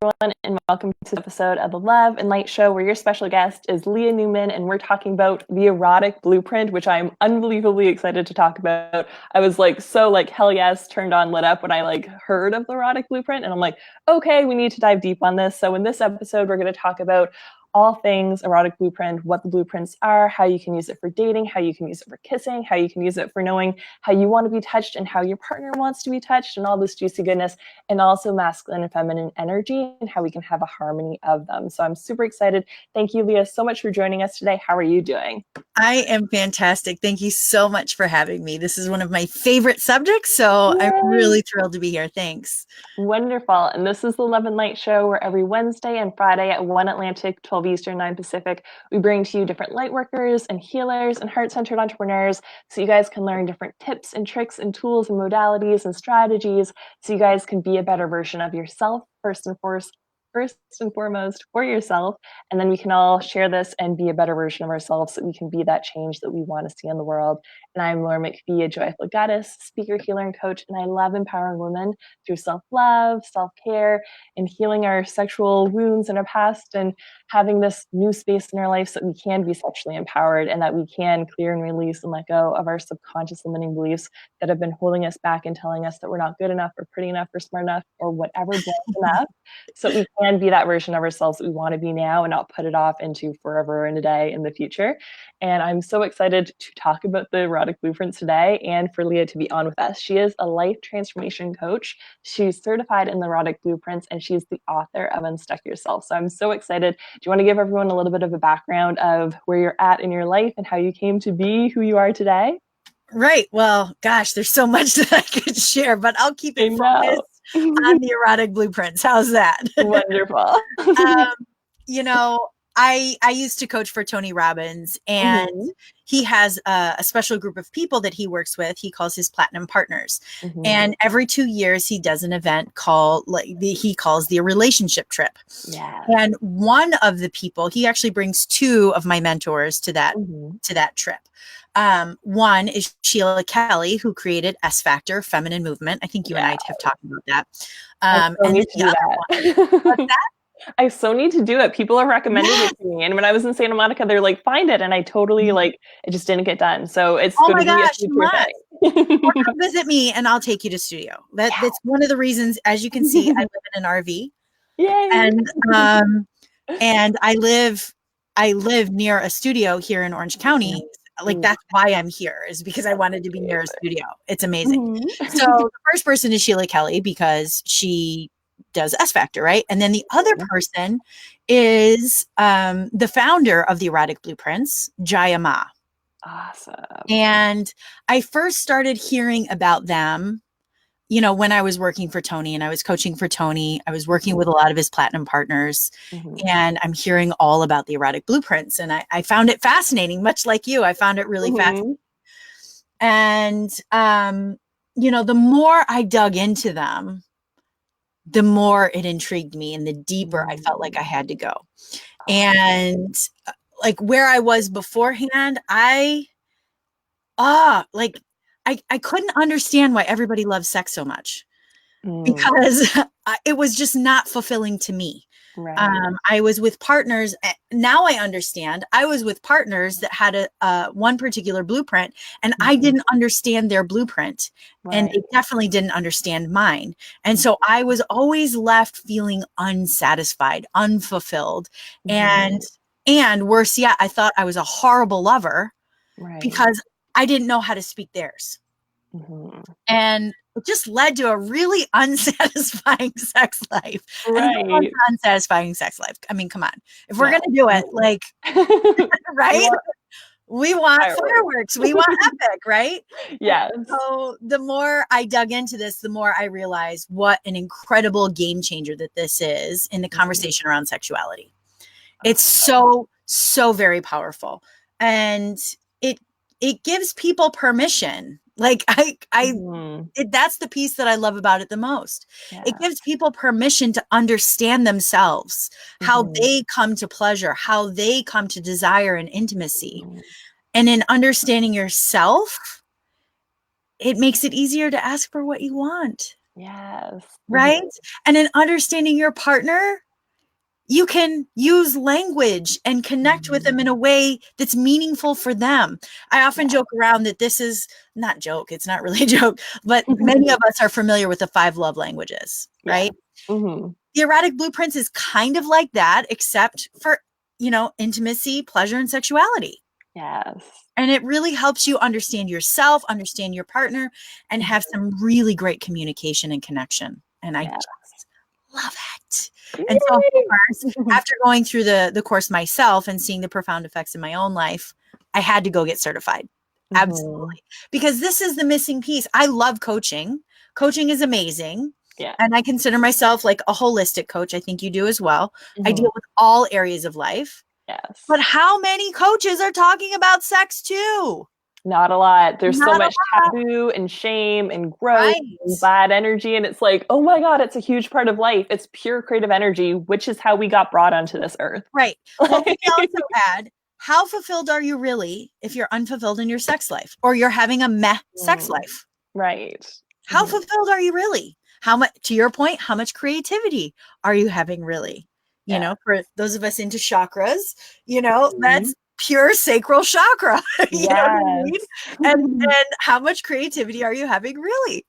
everyone, and welcome to the episode of the Love and Light Show, where your special guest is Lea Newman, and we're talking about the erotic blueprint, which I'm unbelievably excited to talk about. I was hell yes, turned on, lit up when I heard of the erotic blueprint, and I'm like, okay, we need to dive deep on this. So in this episode, we're going to talk about all things erotic blueprint, what the blueprints are, how you can use it for dating, how you can use it for kissing, how you can use it for knowing how you want to be touched and how your partner wants to be touched, and all this juicy goodness, and also masculine and feminine energy and how we can have a harmony of them. So I'm super excited. Thank you, Lea, so much for joining us today. How are you doing? I am fantastic. Thank you so much for having me. This is one of my favorite subjects, so Yay. I'm really thrilled to be here. Thanks. Wonderful. And this is the Love and Light Show, where every Wednesday and Friday at 1 Atlantic, 12 Eastern, 9 Pacific, we bring to you different light workers and healers and heart-centered entrepreneurs so you guys can learn different tips and tricks and tools and modalities and strategies so you guys can be a better version of yourself first and foremost for yourself, and then we can all share this and be a better version of ourselves so we can be that change that we want to see in the world. And I'm Laura McPhee, a joyful goddess, speaker, healer, and coach, and I love empowering women through self-love, self-care, and healing our sexual wounds in our past, and having this new space in our life so that we can be sexually empowered and that we can clear and release and let go of our subconscious limiting beliefs that have been holding us back and telling us that we're not good enough or pretty enough or smart enough or whatever enough, so we can be that version of ourselves that we want to be now and not put it off into forever and a day in the future. And I'm so excited to talk about the erotic blueprints today and for Lea to be on with us. She is a life transformation coach. She's certified in the erotic blueprints, and she's the author of Unstuck Yourself. So I'm so excited. Do you want to give everyone a little bit of a background of where you're at in your life and how you came to be who you are today? Right. Well, gosh, there's so much that I could share, but I'll keep it focused on the erotic blueprints. How's that? Wonderful. I used to coach for Tony Robbins, and he has a special group of people that he works with. He calls his platinum partners. And every 2 years he does an event he calls the relationship trip. Yeah. And one of the people, he actually brings two of my mentors to that trip. One is Sheila Kelly, who created S Factor Feminine Movement. I think you and I have talked about that. I so need to do it. People are recommending it to me. And when I was in Santa Monica, they're like, find it. And I totally it just didn't get done. So it's going to be a future thing. Or come visit me and I'll take you to studio. That's one of the reasons, as you can see, I live in an RV. Yay. And I live near a studio here in Orange County. That's why I'm here, is because I wanted to be near a studio. It's amazing. So the first person is Sheila Kelly, because she does S Factor, right? And then the other person is the founder of the Erotic Blueprints, Jaya Ma. Awesome. And I first started hearing about them, when I was working for Tony and I was coaching for Tony. I was working with a lot of his platinum partners, and I'm hearing all about the erotic blueprints. And I found it fascinating, much like you. I found it really fascinating. And, the more I dug into them, the more it intrigued me and the deeper I felt like I had to go. And where I was beforehand, I couldn't understand why everybody loves sex so much, because it was just not fulfilling to me. Right. I was with partners. Now I understand. I was with partners that had one particular blueprint, and I didn't understand their blueprint, and they definitely didn't understand mine. And so I was always left feeling unsatisfied, unfulfilled, and worse yet, I thought I was a horrible lover because I didn't know how to speak theirs. And it just led to a really unsatisfying sex life. And unsatisfying sex life. I mean, come on. If we're going to do it, right? We want fireworks. We want epic, right? Yes. So the more I dug into this, the more I realized what an incredible game changer that this is in the conversation around sexuality. It's so, so very powerful. And it gives people permission. That's the piece that I love about it the most. Yeah. It gives people permission to understand themselves, how they come to pleasure, how they come to desire and intimacy. And in understanding yourself, it makes it easier to ask for what you want. Yes. Right. And in understanding your partner, you can use language and connect with them in a way that's meaningful for them. I often joke around that this is not joke. It's not really a joke, but many of us are familiar with the 5 love languages, right? Mm-hmm. The erotic blueprints is kind of like that, except for, intimacy, pleasure, and sexuality. Yes. And it really helps you understand yourself, understand your partner, and have some really great communication and connection. And I just love it. And so, of course, after going through the course myself and seeing the profound effects in my own life, I had to go get certified. Absolutely. Because this is the missing piece. I love coaching. Coaching is amazing. Yeah. And I consider myself like a holistic coach. I think you do as well. I deal with all areas of life. Yes. But how many coaches are talking about sex too? Not a lot. There's so much taboo and shame and growth and bad energy. And it's like, oh my God, it's a huge part of life. It's pure creative energy, which is how we got brought onto this earth. Right. Well, we also add, how fulfilled are you really if you're unfulfilled in your sex life or you're having a meh sex life? Right. How fulfilled are you really? How much, to your point, how much creativity are you having really? For those of us into chakras, that's pure sacral chakra. You know what I mean? And how much creativity are you having really?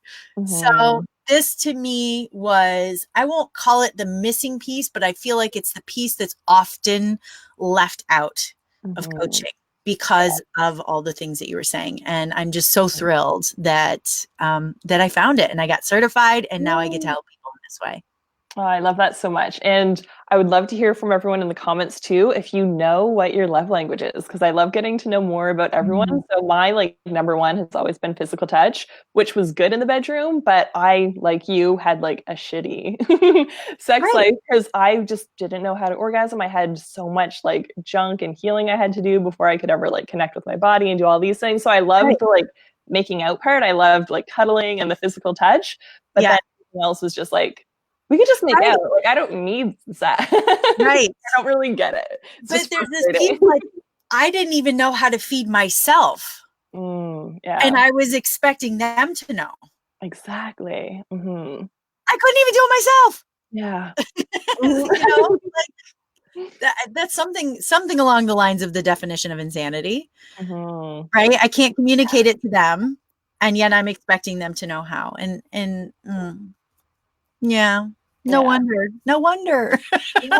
So this to me was, I won't call it the missing piece, but I feel like it's the piece that's often left out of coaching because of all the things that you were saying. And I'm just so thrilled that that I found it and I got certified and now I get to help people in this way. Oh, I love that so much. And I would love to hear from everyone in the comments too, if you know what your love language is, because I love getting to know more about everyone. So my number one has always been physical touch, which was good in the bedroom, but I, like you, had a shitty sex life because I just didn't know how to orgasm. I had so much junk and healing I had to do before I could ever connect with my body and do all these things. So I loved the making out part. I loved cuddling and the physical touch, but then everything else was just we could just make out. I don't need that. Right. I don't really get it. But there's this piece I didn't even know how to feed myself. And I was expecting them to know. Exactly. I couldn't even do it myself. Yeah. That's something along the lines of the definition of insanity. Right? I can't communicate it to them. And yet I'm expecting them to know how. No wonder. No wonder. And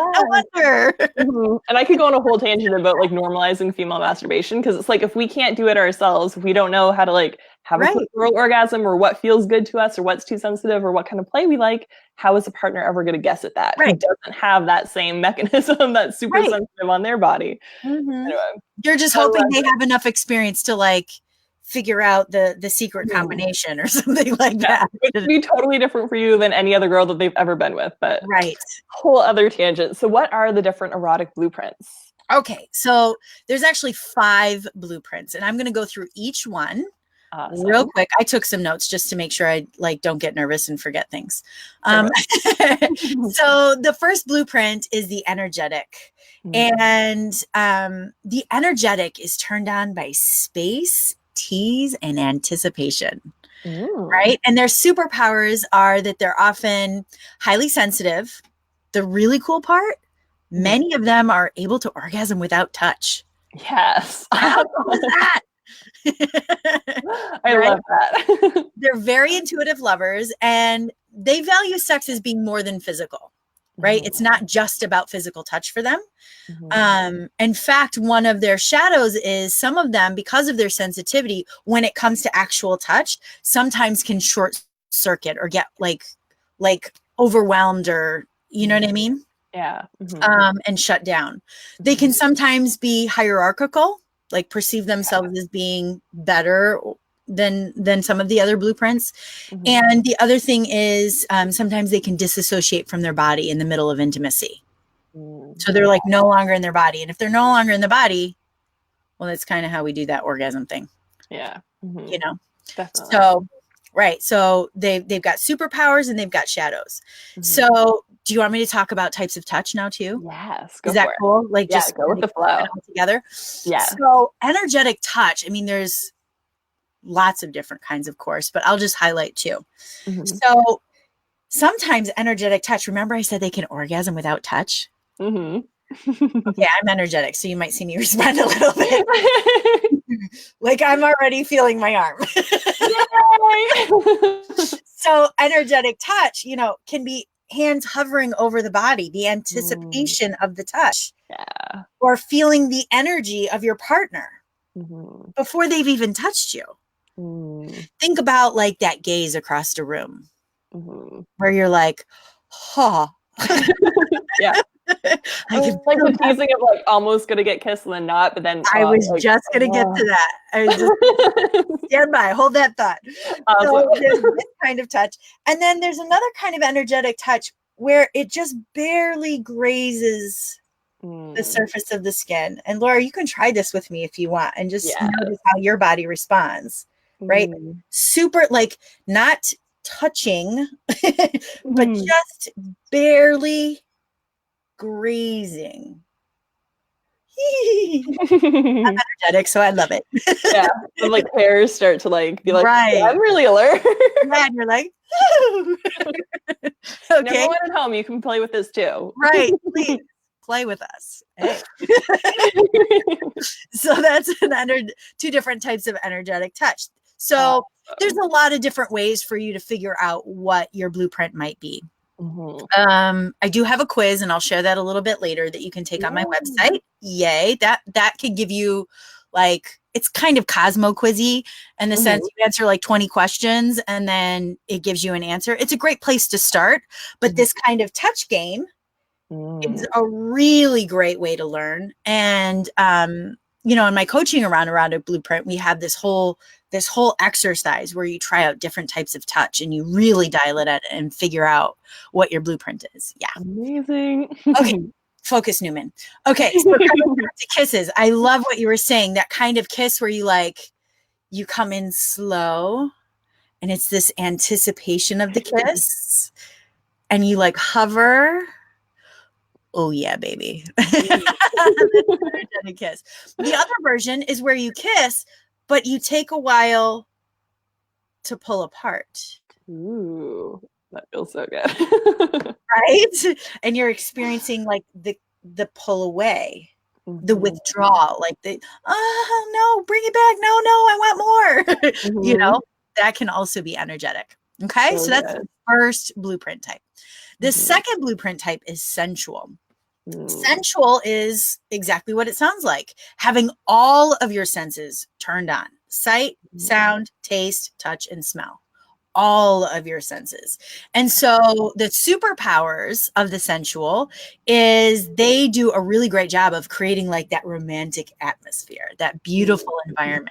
I could go on a whole tangent about normalizing female masturbation because it's if we can't do it ourselves, if we don't know how to have a clitoral orgasm or what feels good to us or what's too sensitive or what kind of play we like, how is a partner ever going to guess at that? Who doesn't have that same mechanism that's super sensitive on their body. Anyway, you're just hoping they have enough experience to figure out the secret combination or something like that. It would be totally different for you than any other girl that they've ever been with, but whole other tangent. So what are the different erotic blueprints? Okay, so there's actually 5 blueprints and I'm going to go through each one real quick. I took some notes just to make sure I don't get nervous and forget things. So the first blueprint is the energetic. And the energetic is turned on by space, tease, and anticipation. Right? And their superpowers are that they're often highly sensitive. The really cool part, many of them are able to orgasm without touch. Yes. How cool is that? I love that. They're very intuitive lovers and they value sex as being more than physical. Right? It's not just about physical touch for them. In fact, one of their shadows is some of them, because of their sensitivity, when it comes to actual touch, sometimes can short circuit or get overwhelmed or, you know what I mean? Yeah. And shut down. They can sometimes be hierarchical, perceive themselves as being better than some of the other blueprints. And the other thing is sometimes they can disassociate from their body in the middle of intimacy. So they're no longer in their body. And if they're no longer in the body, well, that's kind of how we do that orgasm thing. Yeah. Definitely. So, right. So they've got superpowers and they've got shadows. So do you want me to talk about types of touch now too? Yes. Is that cool? Just go with the flow together. Yeah. So energetic touch. I mean, there's lots of different kinds, of course, but I'll just highlight 2. So sometimes energetic touch, remember I said they can orgasm without touch? Mm-hmm. Okay, I'm energetic, so you might see me respond a little bit. Like I'm already feeling my arm. So energetic touch, you know, can be hands hovering over the body, the anticipation of the touch. Yeah. Or feeling the energy of your partner before they've even touched you. Think about like that gaze across the room where you're like, huh. Yeah. Like the teasing of like almost gonna get kissed and then not, but then I was like, just gonna get to that. I was just stand by, hold that thought. Awesome. So there's this kind of touch, and then there's another kind of energetic touch where it just barely grazes the surface of the skin. And Laura, you can try this with me if you want, and just notice how your body responds. Right? Super, like not touching, but just barely grazing. I'm energetic, so I love it. Yeah, and like hairs start to like be like, right. Yeah, I'm really alert. Yeah, and you're like, okay. Everyone at home, you can play with this too. Right, please play with us. Hey. So that's two different types of energetic touch. So there's a lot of different ways for you to figure out what your blueprint might be. I do have a quiz, and I'll share that a little bit later that you can take on my website. Yay. That can give you like, it's kind of Cosmo quizzy in the sense you answer like 20 questions and then it gives you an answer. It's a great place to start, but this kind of touch game is a really great way to learn. And, you know, in my coaching around a blueprint, we have this whole exercise where you try out different types of touch and you really dial it in and figure out what your blueprint is. Yeah. Amazing. Okay. Focus, Newman. Okay. So coming back to kisses. I love what you were saying. That kind of kiss where you come in slow and it's this anticipation of the kiss and you like hover. Oh yeah, baby. Energetic kiss. The other version is where you kiss, but you take a while to pull apart. Ooh, that feels so good. Right? And you're experiencing like the pull away, the withdrawal, like oh no, bring it back. No, I want more. You know, that can also be energetic. Okay. So that's the first blueprint type. The second blueprint type is sensual. Sensual is exactly what it sounds like. Having all of your senses turned on: sight, sound, taste, touch, and smell. All of your senses. And so the superpowers of the sensual is they do a really great job of creating like that romantic atmosphere, that beautiful environment.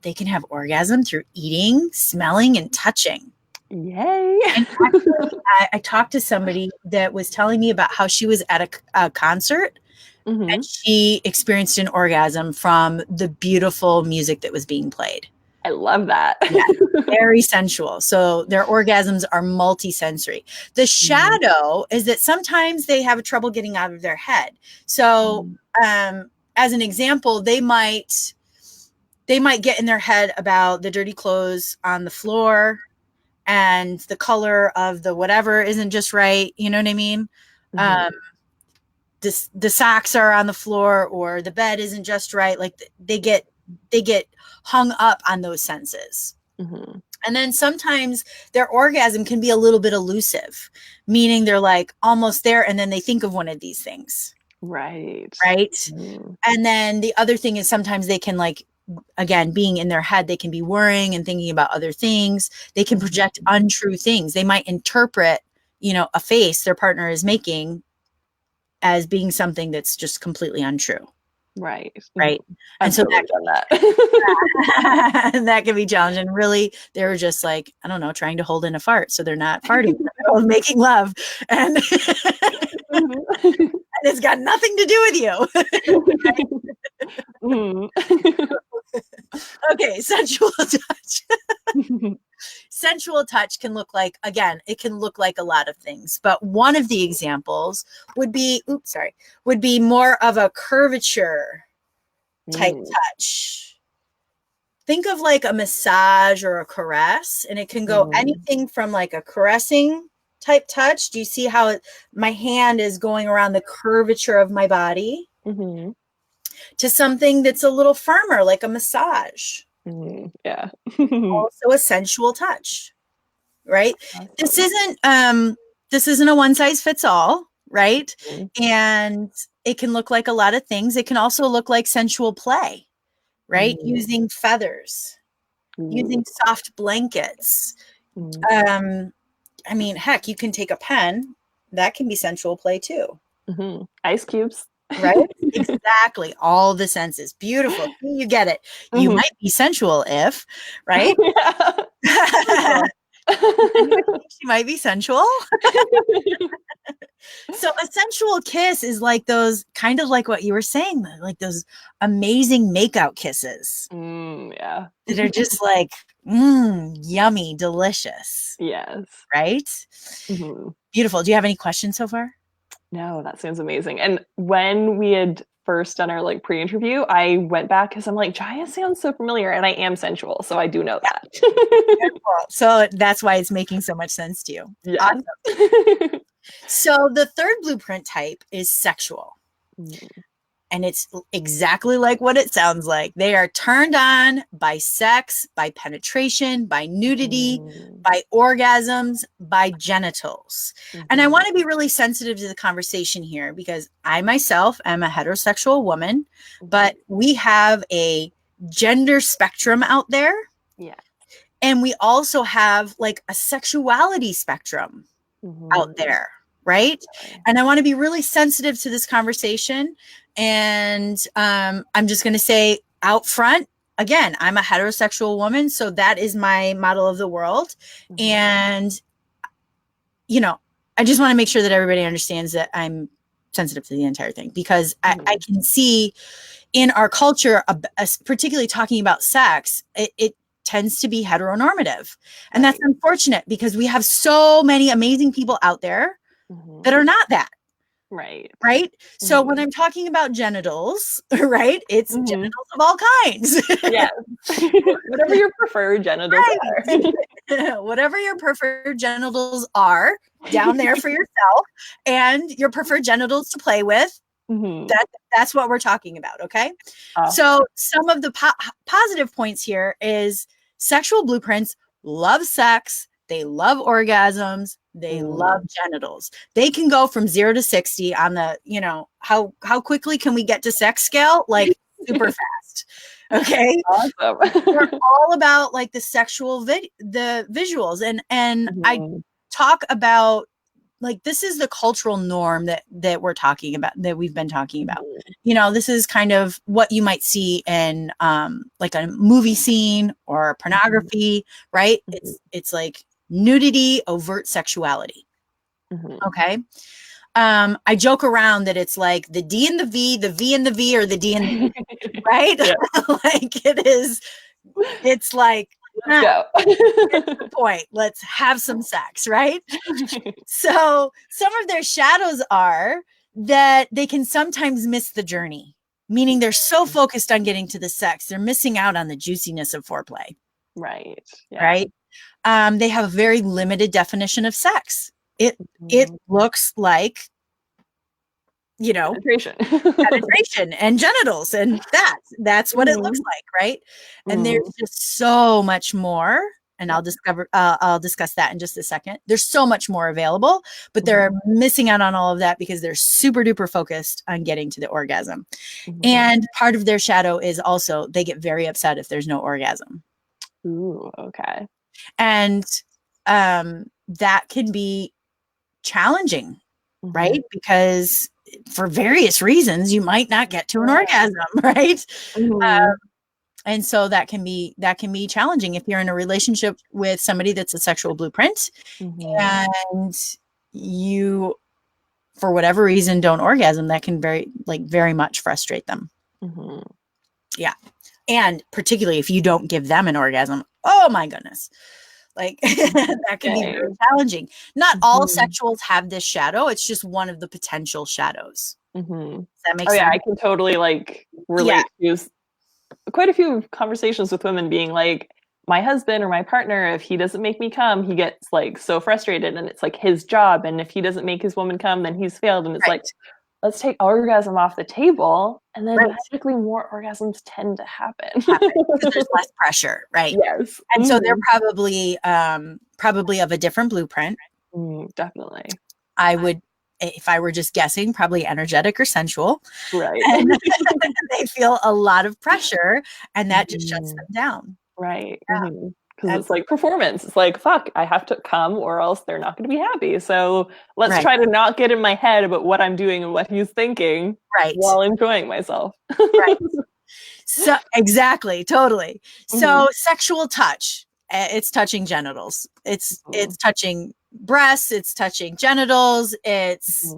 They can have orgasm through eating, smelling, and touching. Yay. And actually, I talked to somebody that was telling me about how she was at a concert and she experienced an orgasm from the beautiful music that was being played. I love that. Yeah, very sensual. So their orgasms are multisensory. The shadow is that sometimes they have trouble getting out of their head. So as an example, they might get in their head about the dirty clothes on the floor and the color of the whatever isn't just right. You know what I mean? The socks are on the floor or the bed isn't just right. Like they get hung up on those senses. And then sometimes their orgasm can be a little bit elusive, meaning they're like almost there and then they think of one of these things. Right. And then the other thing is sometimes they can like, again, being in their head, they can be worrying and thinking about other things. They can project untrue things. They might interpret, you know, a face their partner is making as being something that's just completely untrue. Right. And so that and that can be challenging. Really, they were just like, I don't know, trying to hold in a fart. So they're not farting, they're making love. And, and it's got nothing to do with you. Okay, sensual touch. Sensual touch can look like, again, it can look like a lot of things, but one of the examples would be more of a curvature type touch. think of like a massage or a caress, and it can go anything from like a caressing type touch. Do you see how my hand is going around the curvature of my body to something that's a little firmer, like a massage? Yeah. Also a sensual touch, right? Awesome. This isn't a one size fits all, right? And it can look like a lot of things. It can also look like sensual play, right? Using feathers, using soft blankets. I mean, heck, you can take a pen. That can be sensual play too. Ice cubes. Right? Exactly. All the senses. Beautiful. You get it. You might be sensual if, right? She might be sensual. So a sensual kiss is like those, kind of like what you were saying, like those amazing makeout kisses. Yeah. That are just like, yummy, delicious. Yes. Right? Beautiful. Do you have any questions so far? No, that sounds amazing. And when we had first done our like pre-interview, I went back because I'm like, Jaya sounds so familiar, and I am sensual, so I do know that. So that's why it's making so much sense to you. Yeah. Awesome. So the third blueprint type is sexual. And it's exactly like what it sounds like. They are turned on by sex, by penetration, by nudity, by orgasms, by genitals. And I want to be really sensitive to the conversation here because I myself am a heterosexual woman, but we have a gender spectrum out there. Yeah. And we also have like a sexuality spectrum out there. Right. And I want to be really sensitive to this conversation. And I'm just going to say out front, again, I'm a heterosexual woman. So that is my model of the world. And, you know, I just want to make sure that everybody understands that I'm sensitive to the entire thing because I can see in our culture, particularly talking about sex, it tends to be heteronormative. And that's unfortunate because we have so many amazing people out there that are not that. Right. So when I'm talking about genitals, right, it's genitals of all kinds. Yeah. Whatever your preferred genitals are. Whatever your preferred genitals are down there for yourself and your preferred genitals to play with. That's what we're talking about. Okay. So some of the positive points here is sexual blueprints love sex. They love orgasms. They love genitals. They can go from 0 to 60 on the, you know, how quickly can we get to sex scale? Like super fast. Okay. Awesome. We're all about like the sexual the visuals. And I talk about like, this is the cultural norm that we're talking about, that we've been talking about. You know, this is kind of what you might see in like a movie scene or pornography, right? It's like nudity, overt sexuality. Okay. I joke around that it's like the D and the V and the V, or the D and the V, right? Like it is, it's like, let's go. That's the point. Let's have some sex, right? So some of their shadows are that they can sometimes miss the journey, meaning they're so focused on getting to the sex, they're missing out on the juiciness of foreplay. Right. Yeah. Right. They have a very limited definition of sex. It looks like, you know, penetration and genitals, and that's what it looks like, right? And there's just so much more, and I'll discuss that in just a second. There's so much more available, but they're missing out on all of that because they're super duper focused on getting to the orgasm. And part of their shadow is also they get very upset if there's no orgasm. Ooh, okay. And that can be challenging, right? Because for various reasons, you might not get to an orgasm, right? And so that can be challenging if you're in a relationship with somebody that's a sexual blueprint and you, for whatever reason, don't orgasm. That can very much frustrate them. Yeah. And particularly if you don't give them an orgasm, oh my goodness. Like that can be very challenging. Not all sexuals have this shadow. It's just one of the potential shadows. Does that make sense? Yeah, I can totally like relate to quite a few conversations with women being like, my husband or my partner, if he doesn't make me come, he gets like so frustrated, and it's like his job. And if he doesn't make his woman come, then he's failed. And it's like, let's take orgasm off the table, and then magically more orgasms tend to happen because there's less pressure, right? Yes. And so they're probably of a different blueprint. Definitely. I would, if I were just guessing, probably energetic or sensual. Right. And they feel a lot of pressure, and that just shuts them down. Right. Because it's like performance. It's like, fuck, I have to come or else they're not going to be happy. So let's try to not get in my head about what I'm doing and what he's thinking while enjoying myself. So exactly. Totally. So sexual touch, it's touching genitals. It's touching breasts. It's touching genitals. It's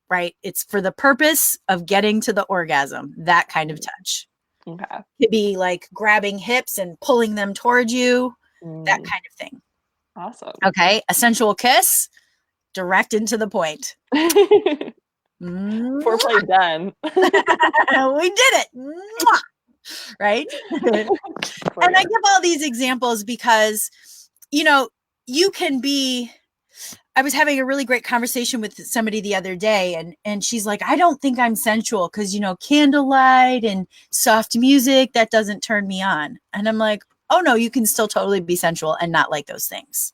right. It's for the purpose of getting to the orgasm, that kind of touch. Okay. Could be like grabbing hips and pulling them towards you, that kind of thing. Awesome. Okay. A sensual kiss, direct and to the point. Foreplay done. We did it. Right. And I give all these examples because, you know, you can be, I was having a really great conversation with somebody the other day, and she's like, I don't think I'm sensual because, you know, candlelight and soft music, that doesn't turn me on. And I'm like, oh no, you can still totally be sensual and not like those things.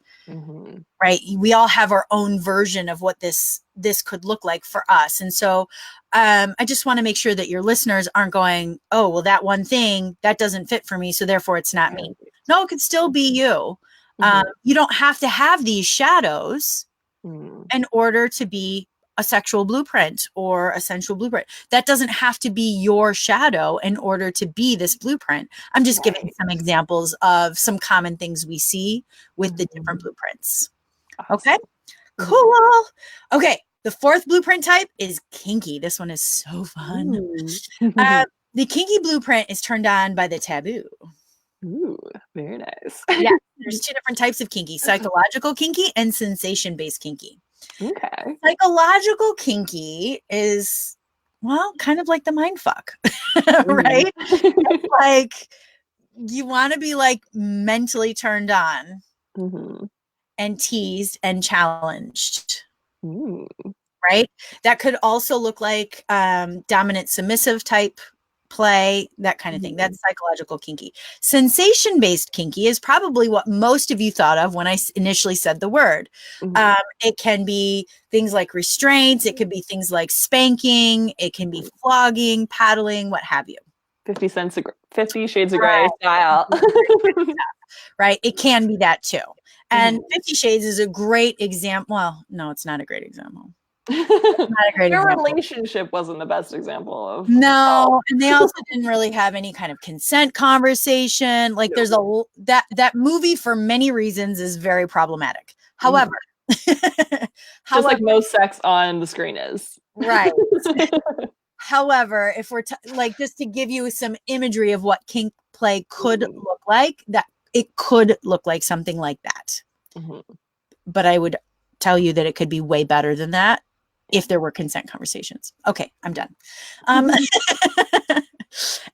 Right. We all have our own version of what this could look like for us. And so I just want to make sure that your listeners aren't going, oh, well, that one thing that doesn't fit for me, so therefore it's not me. No, it could still be you. You don't have to have these shadows in order to be a sexual blueprint or a sensual blueprint. That doesn't have to be your shadow in order to be this blueprint. I'm just giving some examples of some common things we see with the different blueprints. Okay, cool. Okay, the fourth blueprint type is kinky. This one is so fun. The kinky blueprint is turned on by the taboo. Ooh, very nice. Yeah, there's two different types of kinky: psychological kinky and sensation-based kinky. Okay. Psychological kinky is, well, kind of like the mind fuck, right? Like you want to be like mentally turned on and teased and challenged. Right? That could also look like dominant submissive type play, that kind of thing. That's psychological kinky. Sensation-based kinky is probably what most of you thought of when I initially said the word. It can be things like restraints. It could be things like spanking. It can be flogging, paddling, what have you. 50 Shades of Grey style. Right? It can be that too. And 50 Shades is a great example. Well, no, it's not a great example. Their relationship wasn't the best example of and they also didn't really have any kind of consent conversation. Like there's that movie for many reasons is very problematic. However, just like most sex on the screen is. Right. However, if we're like, just to give you some imagery of what kink play could look like, that it could look like something like that. But I would tell you that it could be way better than that if there were consent conversations. Okay, I'm done.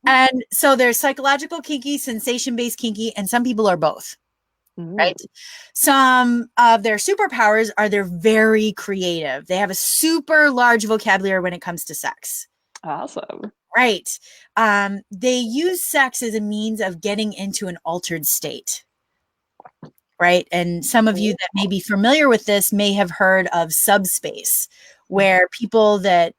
And so there's psychological kinky, sensation-based kinky, and some people are both. Right? Some of their superpowers are they're very creative. They have a super large vocabulary when it comes to sex. Awesome. Right. They use sex as a means of getting into an altered state. Right. And some of you that may be familiar with this may have heard of subspace, where people that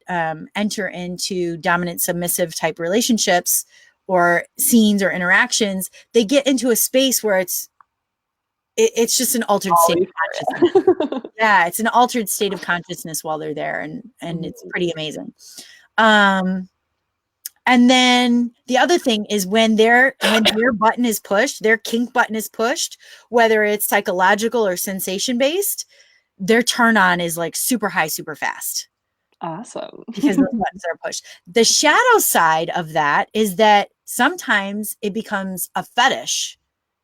enter into dominant submissive type relationships or scenes or interactions, they get into a space where it's just an altered state of consciousness. Yeah, it's an altered state of consciousness while they're there, and it's pretty amazing. And then the other thing is when their button is pushed, their kink button is pushed, whether it's psychological or sensation based, their turn on is like super high, super fast. Awesome. Because those buttons are pushed. The shadow side of that is that sometimes it becomes a fetish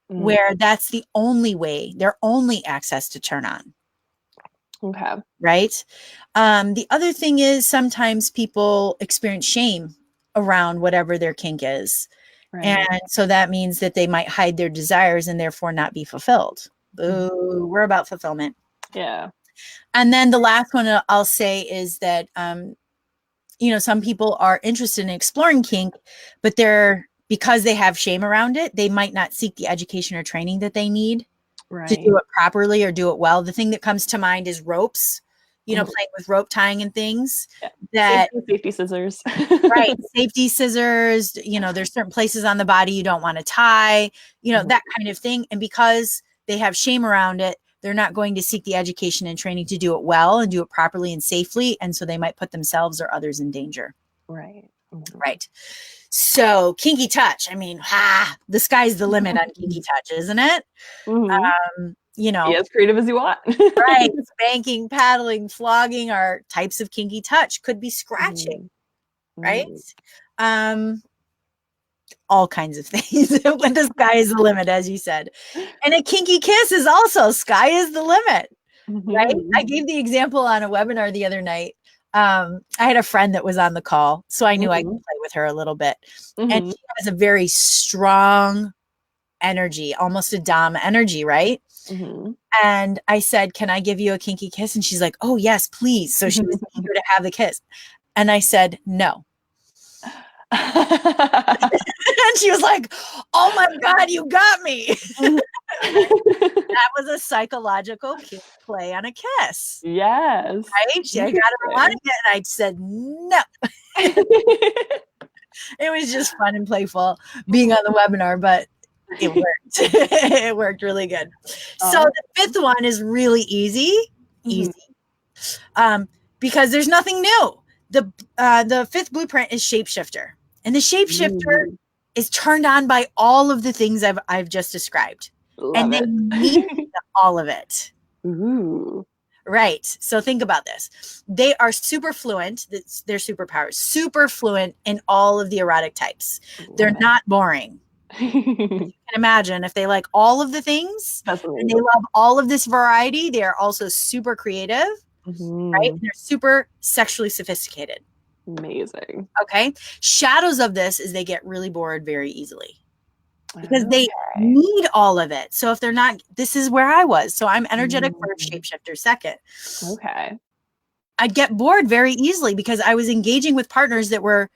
where that's the only way, their only access to turn on. Okay. Right. The other thing is sometimes people experience shame around whatever their kink is. Right. And so that means that they might hide their desires and therefore not be fulfilled. Boo, we're about fulfillment. Yeah. And then the last one I'll say is that, some people are interested in exploring kink, but because they have shame around it, they might not seek the education or training that they need to do it properly or do it well. The thing that comes to mind is ropes, playing with rope tying and things. Yeah. Safety scissors. Right. Safety scissors, there's certain places on the body you don't want to tie, that kind of thing. And because they have shame around it, they're not going to seek the education and training to do it well and do it properly and safely. And so they might put themselves or others in danger. Right. Right. So kinky touch, the sky's the limit on kinky touch, isn't it? Be as creative as you want. Right. Spanking, paddling, flogging are types of kinky touch. Could be scratching. Right. All kinds of things. When the sky is the limit, as you said. And a kinky kiss is also sky is the limit. Right. I gave the example on a webinar the other night. I had a friend that was on the call, so I knew I could play with her a little bit. And she has a very strong energy, almost a dom energy, right? And I said, can I give you a kinky kiss? And she's like, oh yes, please. So she was eager to have the kiss. And I said, no. And she was like, oh my God, you got me. That was a psychological play on a kiss. Yes. Right? I got her wanting it, and I said no. It was just fun and playful being on the webinar, but it worked. It worked really good. So the fifth one is really easy. Because there's nothing new. The fifth blueprint is shapeshifter. And the shapeshifter is turned on by all of the things I've just described. They need all of it. Right. So think about this. They are super fluent. Their superpowers, super fluent in all of the erotic types. They're not boring. You can imagine if they like all of the things and they love all of this variety, they are also super creative, right? And they're super sexually sophisticated. Amazing. Okay. Shadows of this is they get really bored very easily because they need all of it. So if they're not, this is where I was. So I'm energetic first, shapeshifter second. Okay. I'd get bored very easily because I was engaging with partners that were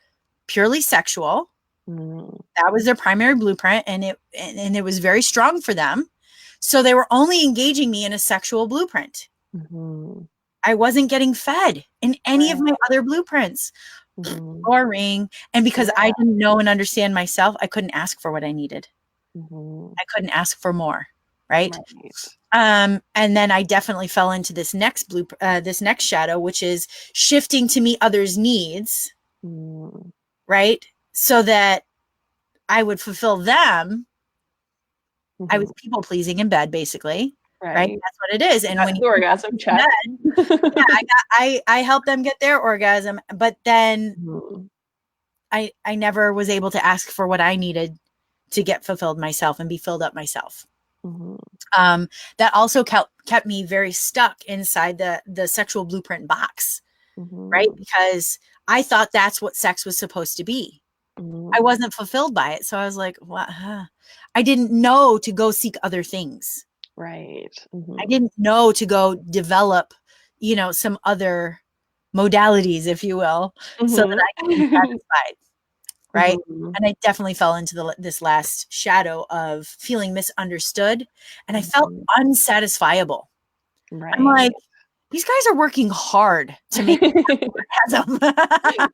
purely sexual. That was their primary blueprint, and it was very strong for them. So they were only engaging me in a sexual blueprint. I wasn't getting fed in any of my other blueprints. Boring. And because I didn't know and understand myself, I couldn't ask for what I needed. I couldn't ask for more. Right. And then I definitely fell into this next this next shadow, which is shifting to meet others' needs. Right. So that I would fulfill them. I was people pleasing in bed, basically. Right. That's what it is. And when you orgasm check. I helped them get their orgasm, but then I never was able to ask for what I needed to get fulfilled myself and be filled up myself. That also kept me very stuck inside the sexual blueprint box, right? Because I thought that's what sex was supposed to be. I wasn't fulfilled by it. So I was like, what? I didn't know to go seek other things. Right. I didn't know to go develop, some other modalities, if you will, so that I can be satisfied. Right. And I definitely fell into this last shadow of feeling misunderstood, and I felt unsatisfiable. Right. I'm like, these guys are working hard to make me orgasm.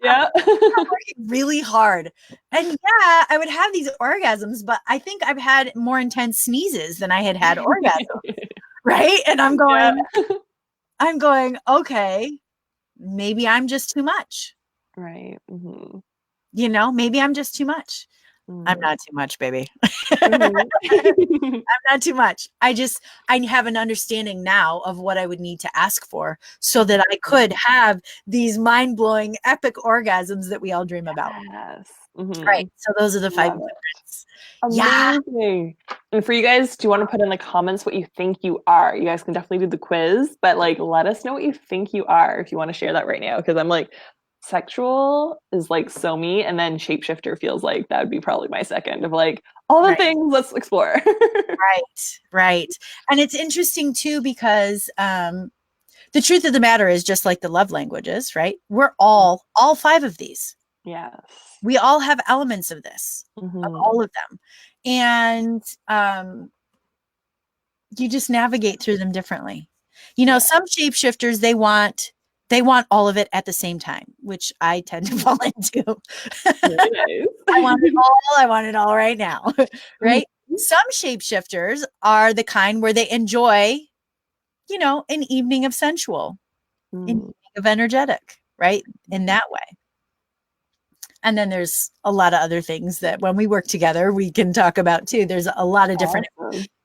Yeah. They're working really hard. And yeah, I would have these orgasms, but I think I've had more intense sneezes than I had orgasms. Right. And I'm going, okay, maybe I'm just too much. Right. Maybe I'm just too much. I'm not too much, baby. I'm not too much. I have an understanding now of what I would need to ask for so that I could have these mind-blowing epic orgasms that we all dream about. Yes. Right. So those are the 5 blueprints. Amazing. Yeah. And for you guys, do you want to put in the comments what you think you are? You guys can definitely do the quiz, but let us know what you think you are if you want to share that right now. Because I'm sexual is like so me, and then shapeshifter feels like that would be probably my second of like all the Right. things, let's explore. Right. And it's interesting too, because the truth of the matter is, just like the love languages, right? We're all 5 of these. Yes. We all have elements of this, of Mm-hmm. all of them. And you just navigate through them differently. You know, some shapeshifters, they want all of it at the same time, which I tend to fall into. Very nice. I want it all right now. Right? Mhm. Some shapeshifters are the kind where they enjoy, you know, an evening of sensual, an evening of energetic, right? In that way. And then there's a lot of other things that when we work together, we can talk about too. There's a lot of different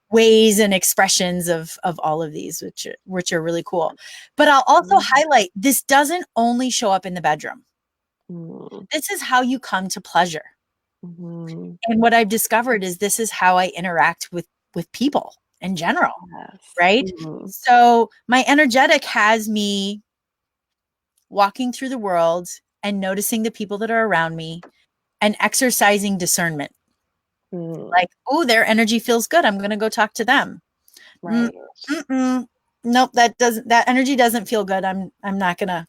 ways and expressions of all of these, which are really cool. But I'll also highlight, this doesn't only show up in the bedroom. This is how you come to pleasure. And what I've discovered is this is how I interact with people in general. Right? So my energetic has me walking through the world and noticing the people that are around me and exercising discernment. Like, oh, their energy feels good, I'm going to go talk to them. Right. Nope, that energy doesn't feel good. I'm not going to.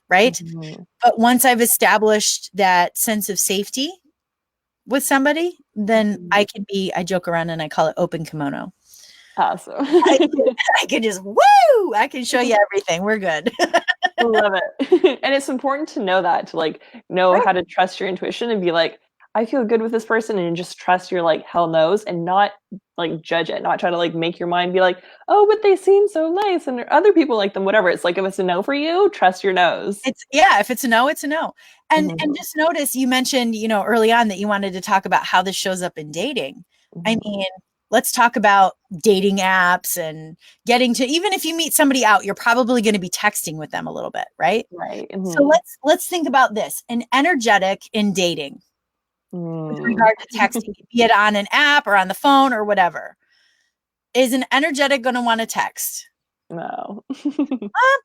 Right. But once I've established that sense of safety with somebody, then I joke around and I call it open kimono. Awesome. I can just, woo, I can show you everything. We're good. I love it. And it's important to know that, to like know how to trust your intuition and be like, I feel good with this person, and just trust your like hell knows, and not like judge it, not try to like make your mind be like, oh, but they seem so nice and there are other people like them, whatever. It's like, if it's a no for you, trust your nose. If it's a no, it's a no. And just notice, you mentioned, you know, early on that you wanted to talk about how this shows up in dating. I mean, let's talk about dating apps and getting to, even if you meet somebody out, you're probably going to be texting with them a little bit, right? Right. So let's think about this. An energetic in dating with regard to texting, be it on an app or on the phone or whatever. Is an energetic going to want to text? No.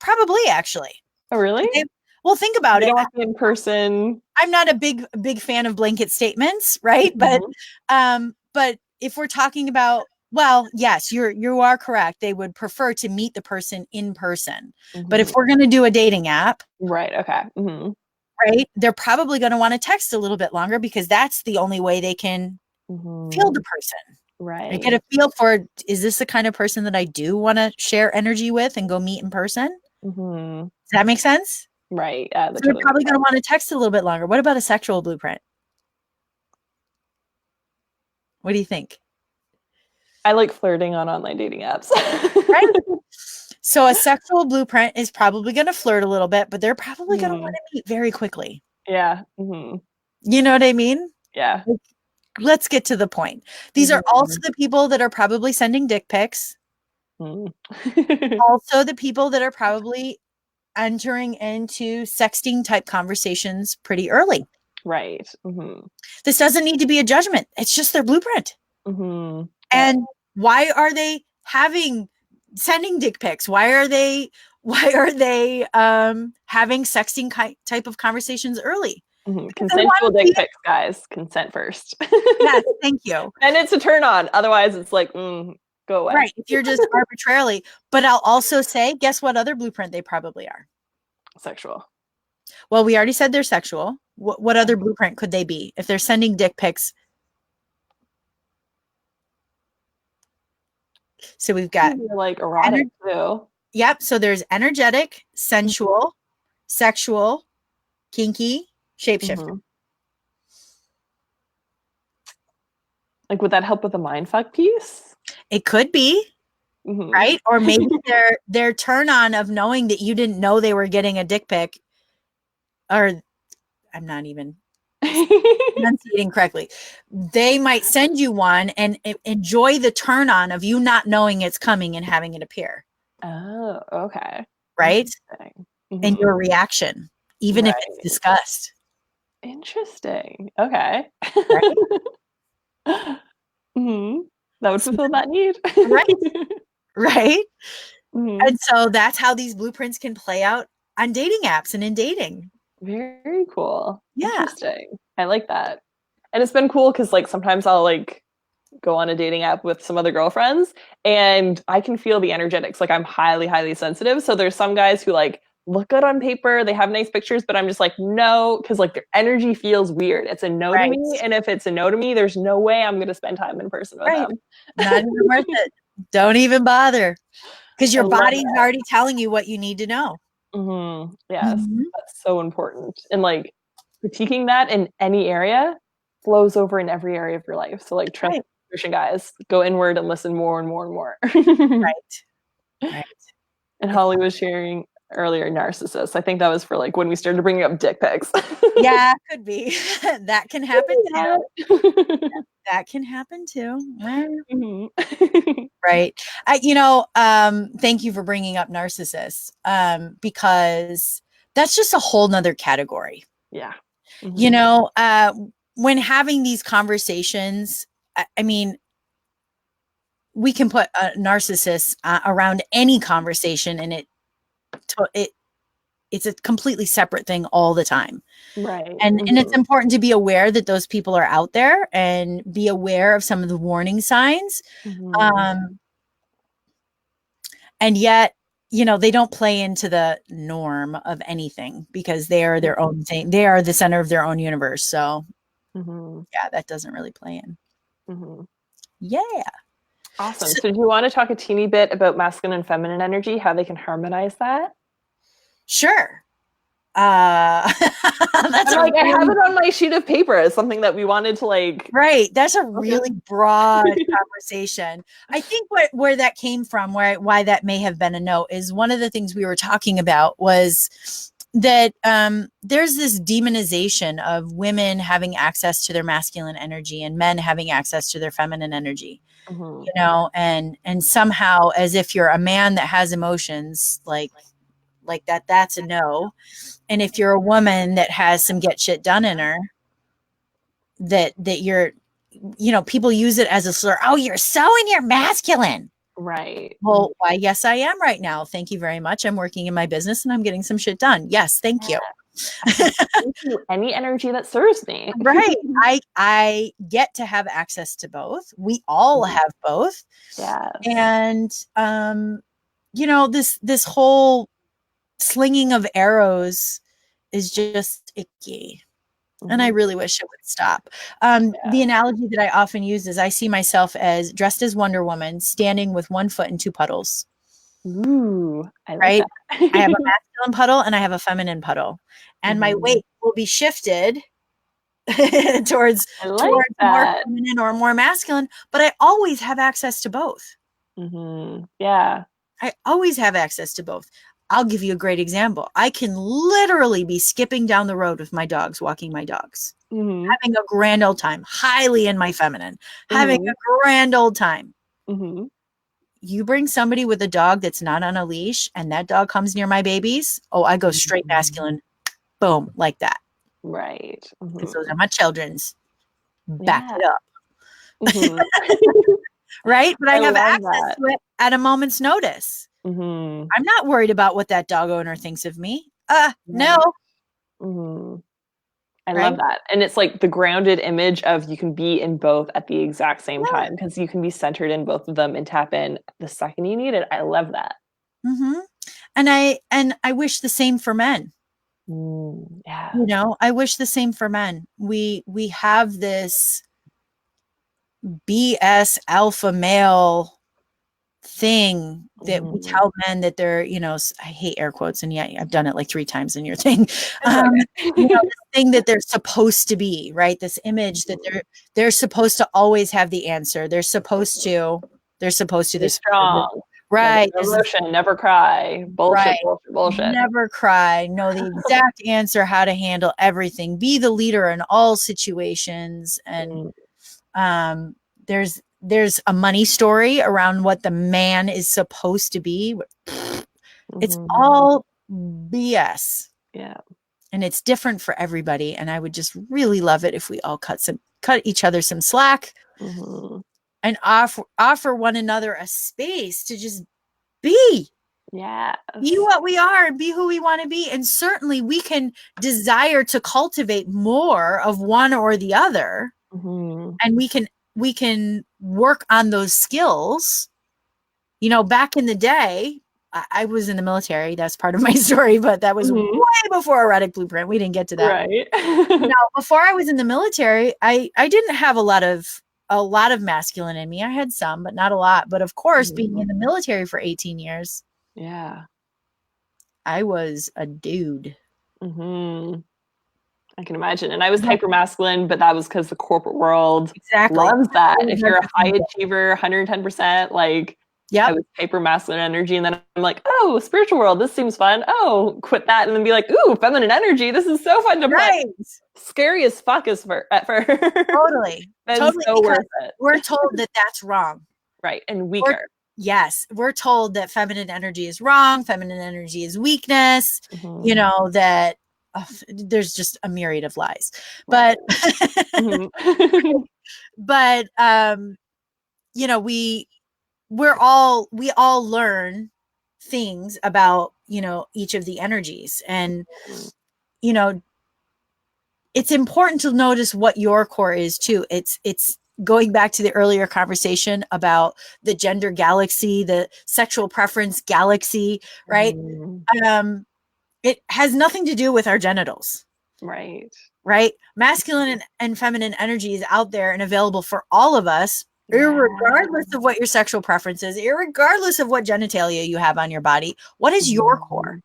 Probably, actually. Oh, really? Okay. Well, think about it. Don't want to be in person. I'm not a big fan of blanket statements, right? But if we're talking about, well, yes, you are correct. They would prefer to meet the person in person. But if we're going to do a dating app, right? Okay. Right, they're probably going to want to text a little bit longer, because that's the only way they can feel the person. Right. I get a feel for, is this the kind of person that I do want to share energy with and go meet in person? Does that make sense? Right. Yeah, so they're probably going to want to text a little bit longer. What about a sexual blueprint? What do you think? I like flirting on online dating apps. Right? So a sexual blueprint is probably going to flirt a little bit, but they're probably going to want to meet very quickly. Yeah. You know what I mean? Yeah. Like, let's get to the point. These are also the people that are probably sending dick pics. Also the people that are probably entering into sexting type conversations pretty early. Right. This doesn't need to be a judgment. It's just their blueprint. And why are they sending dick pics? Why are they having sexting type of conversations early? Consensual dick pics, guys. Consent first. Yes, thank you. And it's a turn on. Otherwise, it's like, go away. Right. If you're just arbitrarily. But I'll also say, guess what other blueprint they probably are? Sexual. Well, we already said they're sexual. What other blueprint could they be if they're sending dick pics? So we've got like erotic too. Yep. So there's energetic, sensual, sexual, kinky, shapeshifter. Like, would that help with the mindfuck piece? It could be, right? Or maybe their turn on of knowing that you didn't know they were getting a dick pic, or I'm not even enunciating correctly. They might send you one and enjoy the turn on of you not knowing it's coming and having it appear. Oh, okay. Right? And your reaction, even if it's disgust. Interesting. Okay. Right? That would fulfill that need. Right. And so that's how these blueprints can play out on dating apps and in dating. Very cool. Yeah. Interesting. I like that. And it's been cool because like sometimes I'll like go on a dating app with some other girlfriends and I can feel the energetics. Like I'm highly, highly sensitive. So there's some guys who like look good on paper, they have nice pictures, but I'm just like, no, because like their energy feels weird. It's a no to me. And if it's a no to me, there's no way I'm gonna spend time in person with them. Not even worth it. Don't even bother. Because your body's already telling you what you need to know. Mm-hmm. Yes, that's so important. And like critiquing that in any area flows over in every area of your life. So like trust nutrition guys, go inward and listen more and more and more. Right. And Holly was sharing earlier narcissists. I think that was for like when we started bringing up dick pics. Yeah, could be. That can happen too. That can happen too. Right. Thank you for bringing up narcissists, because that's just a whole nother category. Yeah. When having these conversations, I mean, we can put a narcissist around any conversation and it's a completely separate thing all the time. Right. And it's important to be aware that those people are out there and be aware of some of the warning signs. And yet, they don't play into the norm of anything because they are their own thing. They are the center of their own universe. So yeah, that doesn't really play in. Yeah. Awesome. So do you want to talk a teeny bit about masculine and feminine energy, how they can harmonize that? Sure. That's I have it on my sheet of paper as something that we wanted to like. Right. That's a really broad conversation. I think where that came from, why that may have been a no, is one of the things we were talking about was that there's this demonization of women having access to their masculine energy and men having access to their feminine energy. And somehow, as if you're a man that has emotions like that's a no. And if you're a woman that has some get shit done in her, that you're, people use it as a slur. Oh, you're so in your masculine. Right. Well, why? Yes, I am right now. Thank you very much. I'm working in my business and I'm getting some shit done. Yes. Thank you. Any energy that serves me. Right. I get to have access to both. We all have both. Yeah. And, this whole slinging of arrows is just icky. And I really wish it would stop. The analogy that I often use is I see myself as dressed as Wonder Woman, standing with one foot in two puddles. Ooh, I like right? that. I have a masculine puddle and I have a feminine puddle. And my weight will be shifted towards more feminine or more masculine, but I always have access to both. Yeah. I always have access to both. I'll give you a great example. I can literally be skipping down the road with my dogs, walking my dogs, having a grand old time, highly in my feminine, having a grand old time. You bring somebody with a dog that's not on a leash and that dog comes near my babies. Oh, I go straight masculine. Boom, like that. Right. Because those are my children's. Back it up. Right? But I have access to it at a moment's notice. I'm not worried about what that dog owner thinks of me. No. I love that. And it's like the grounded image of you can be in both at the exact same time because you can be centered in both of them and tap in the second you need it. I love that. And I wish the same for men. Yeah. I wish the same for men. We have this BS alpha male thing that we tell men that they're, I hate air quotes, and yet I've done it like 3 times in your thing. This thing that they're supposed to be, right? This image that they're supposed to always have the answer. They're supposed to be strong. Right. Emotion, never cry. Bullshit, bullshit. Never cry. Know the exact answer, how to handle everything. Be the leader in all situations. And there's a money story around what the man is supposed to be. It's all BS. Yeah. And it's different for everybody. And I would just really love it if we all cut each other some slack and offer one another a space to just be. Yeah. Be what we are and be who we want to be. And certainly we can desire to cultivate more of one or the other. Mm-hmm. And we can work on those skills. You know, back in the day, I was in the military. That's part of my story, but that was way before Erotic Blueprint. We didn't get to that. Right. Now, before I was in the military, I didn't have a lot of masculine in me. I had some, but not a lot. But of course, being in the military for 18 years, yeah, I was a dude. Mm-hmm. I can imagine. And I was hyper masculine, but that was because the corporate world loves that. If you're a high achiever, 110%, like I was hyper masculine energy. And then I'm like, oh, spiritual world, this seems fun. Oh, quit that. And then be like, ooh, feminine energy. This is so fun to play. Scary as fuck at first. Totally. Totally. So worth it. We're told that that's wrong. Right. And weaker. Yes. We're told that feminine energy is wrong. Feminine energy is weakness. You know, that there's just a myriad of lies. But, but, you know, we all learn things about, you know, each of the energies. And, you know, it's important to notice what your core is too. It's going back to the earlier conversation about the gender galaxy, the sexual preference galaxy, right? It has nothing to do with our genitals. Right. Masculine and feminine energy is out there and available for all of us, irregardless of what your sexual preference is, irregardless of what genitalia you have on your body. What is your core?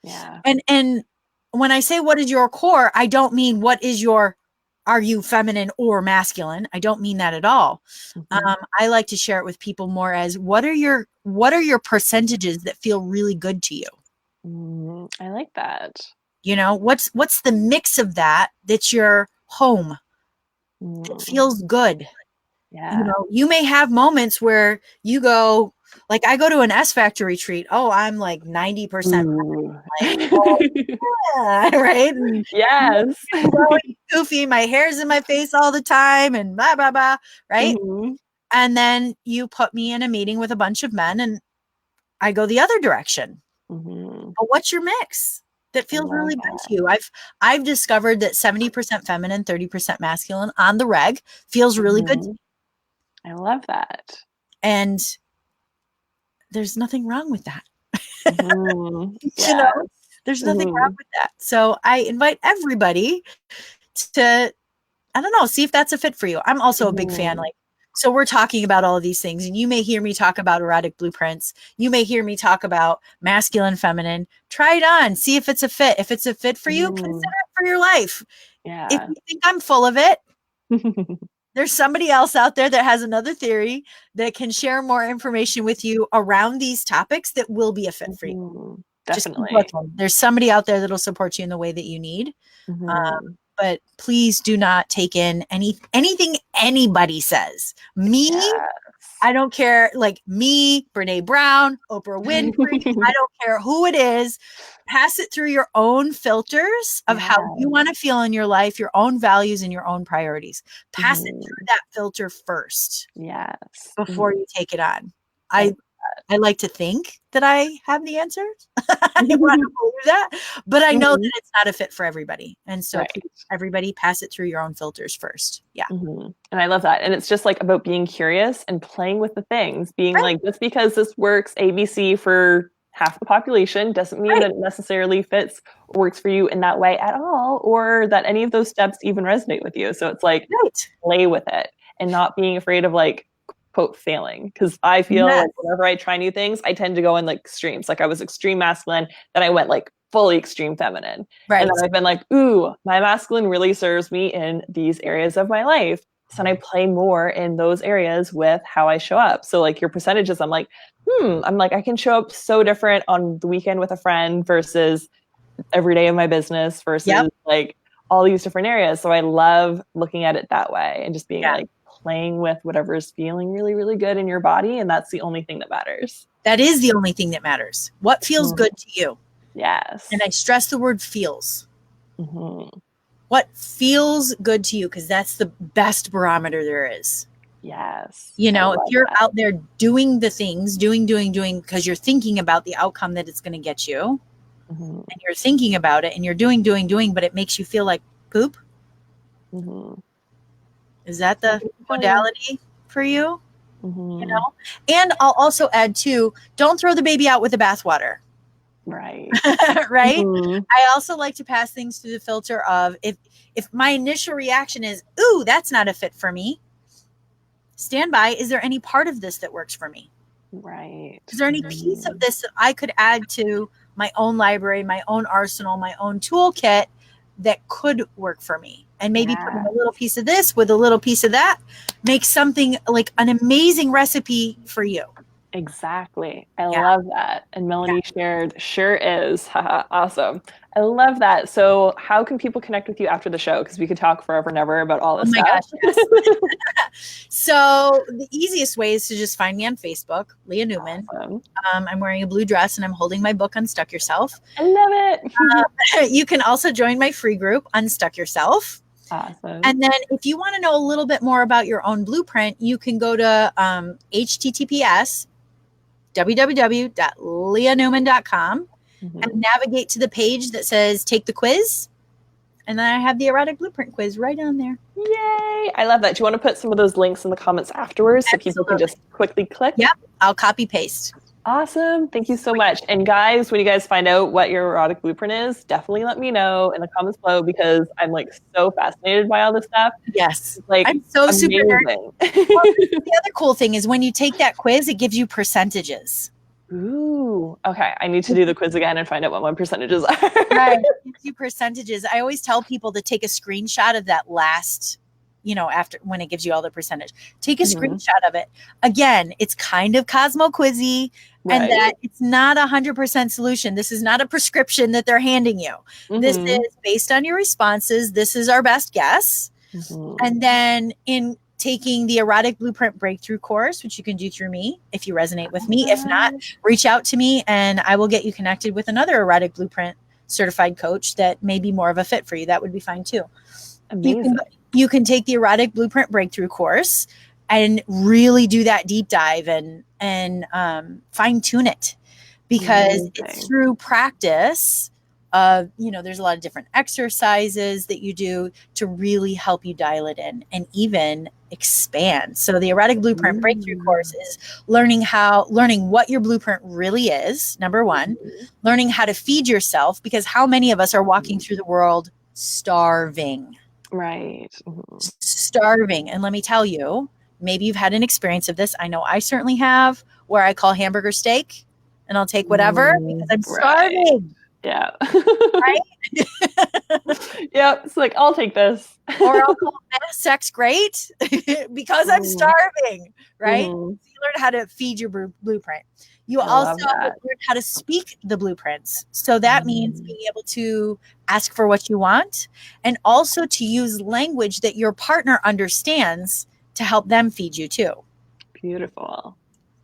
Yeah. And when I say what is your core, I don't mean are you feminine or masculine? I don't mean that at all. I like to share it with people more as what are your percentages that feel really good to you? I like that. You know, what's the mix of that's your home that feels good? Yeah. You know, you may have moments where you go, like I go to an S Factor retreat. Oh, I'm like 90%. Like, oh, yeah, right? And yes. Goofy. My hair's in my face all the time and blah, blah, blah. Right. And then you put me in a meeting with a bunch of men and I go the other direction. But what's your mix that feels really good to you? I've discovered that 70% feminine, 30% masculine on the reg feels really good to me. I love that. And there's nothing wrong with that. Yes. You know, there's nothing wrong with that. So I invite everybody to, I don't know, see if that's a fit for you. I'm also a big fan. Like, so we're talking about all of these things, and you may hear me talk about erotic blueprints. You may hear me talk about masculine, feminine. Try it on. See if it's a fit. If it's a fit for you, consider it for your life. Yeah. If you think I'm full of it, there's somebody else out there that has another theory that can share more information with you around these topics that will be a fit for you. Definitely. There's somebody out there that'll support you in the way that you need. But please do not take in anything anybody says. Me, I don't care. Like me, Brene Brown, Oprah Winfrey, I don't care who it is. Pass it through your own filters of how you want to feel in your life, your own values and your own priorities. Pass it through that filter first. Yes. Before you take it on. I like to think that I have the answers. I want to believe that, but I know that it's not a fit for everybody. And so please, everybody pass it through your own filters first. Yeah. And I love that. And it's just like about being curious and playing with the things, being like, just because this works ABC for half the population doesn't mean that it necessarily fits or works for you in that way at all, or that any of those steps even resonate with you. So it's like, play with it and not being afraid of like, quote, failing. Because I feel like whenever I try new things, I tend to go in like extremes. Like I was extreme masculine, then I went like fully extreme feminine. And then I've been like, ooh, my masculine really serves me in these areas of my life. So then I play more in those areas with how I show up. So like your percentages, I'm like, I can show up so different on the weekend with a friend versus every day of my business versus like all these different areas. So I love looking at it that way and just being like, playing with whatever is feeling really, really good in your body. And that's the only thing that matters. That is the only thing that matters. What feels good to you? Yes. And I stress the word feels. What feels good to you? Because that's the best barometer there is. Yes. You know, if you're out there doing the things, doing, because you're thinking about the outcome that it's going to get you, and you're thinking about it and you're doing, but it makes you feel like poop. Is that the modality for you? You know? And I'll also add too, don't throw the baby out with the bathwater. Right. Right. I also like to pass things through the filter of if my initial reaction is, ooh, that's not a fit for me. Stand by. Is there any part of this that works for me? Right. Is there any piece of this that I could add to my own library, my own arsenal, my own toolkit that could work for me? And maybe putting a little piece of this with a little piece of that makes something like an amazing recipe for you. Exactly. I love that. And Melanie shared, sure is. Awesome. I love that. So how can people connect with you after the show? Because we could talk forever and ever about all this stuff. Gosh, yes. So the easiest way is to just find me on Facebook, Lea Newman. Awesome. I'm wearing a blue dress and I'm holding my book, Unstuck Yourself. I love it. You can also join my free group, Unstuck Yourself. Awesome. And then if you want to know a little bit more about your own blueprint, you can go to https www.leanewman.com and navigate to the page that says take the quiz. And then I have the erotic blueprint quiz right on there. Yay. I love that. Do you want to put some of those links in the comments afterwards so people can just quickly click? Yep. I'll copy paste. Awesome. Thank you so much. And guys, when you guys find out what your erotic blueprint is, definitely let me know in the comments below because I'm like so fascinated by all this stuff. Yes. Like, I'm so amazing. super Well, the other cool thing is when you take that quiz, it gives you percentages. Ooh. Okay. I need to do the quiz again and find out what my percentages are. Right. It gives you percentages. I always tell people to take a screenshot of that last, you know, after when it gives you all the percentage, take a screenshot of it. Again, it's kind of Cosmo quizzy and that it's not 100% solution. This is not a prescription that they're handing you. This is based on your responses. This is our best guess. And then in taking the Erotic Blueprint Breakthrough course, which you can do through me if you resonate with me. If not, reach out to me and I will get you connected with another Erotic Blueprint certified coach that may be more of a fit for you. That would be fine too. Amazing. You can take the Erotic Blueprint Breakthrough course and really do that deep dive and fine tune it because it's through practice. You know, there's a lot of different exercises that you do to really help you dial it in and even expand. So the Erotic Blueprint Breakthrough course is learning what your blueprint really is. Number one, learning how to feed yourself because how many of us are walking through the world starving? Right. Starving. And let me tell you, maybe you've had an experience of this. I know I certainly have, where I call hamburger steak and I'll take whatever because I'm starving. Yeah. Right? Yep. It's like, I'll take this. Or I'll call sex great because I'm starving. Right? So you learn how to feed your blueprint. You also learn how to speak the blueprints. So that means being able to ask for what you want and also to use language that your partner understands to help them feed you too. Beautiful.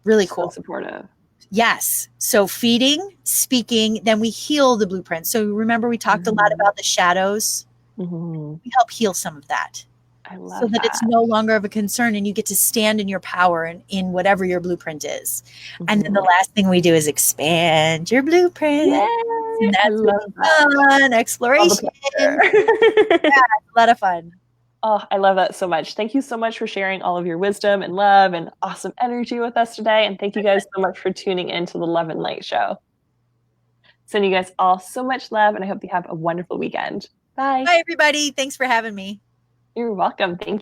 Really cool. So supportive. Yes. So feeding, speaking, then we heal the blueprint. So remember we talked a lot about the shadows. We help heal some of that. I love so that it's no longer of a concern and you get to stand in your power and in whatever your blueprint is. And then the last thing we do is expand your blueprint. And that's fun exploration. Yeah, it's a lot of fun. Oh, I love that so much. Thank you so much for sharing all of your wisdom and love and awesome energy with us today. And thank you guys so much for tuning into the Love and Light Show. Sending you guys all so much love and I hope you have a wonderful weekend. Bye. Bye, everybody. Thanks for having me. You're welcome. Thank you.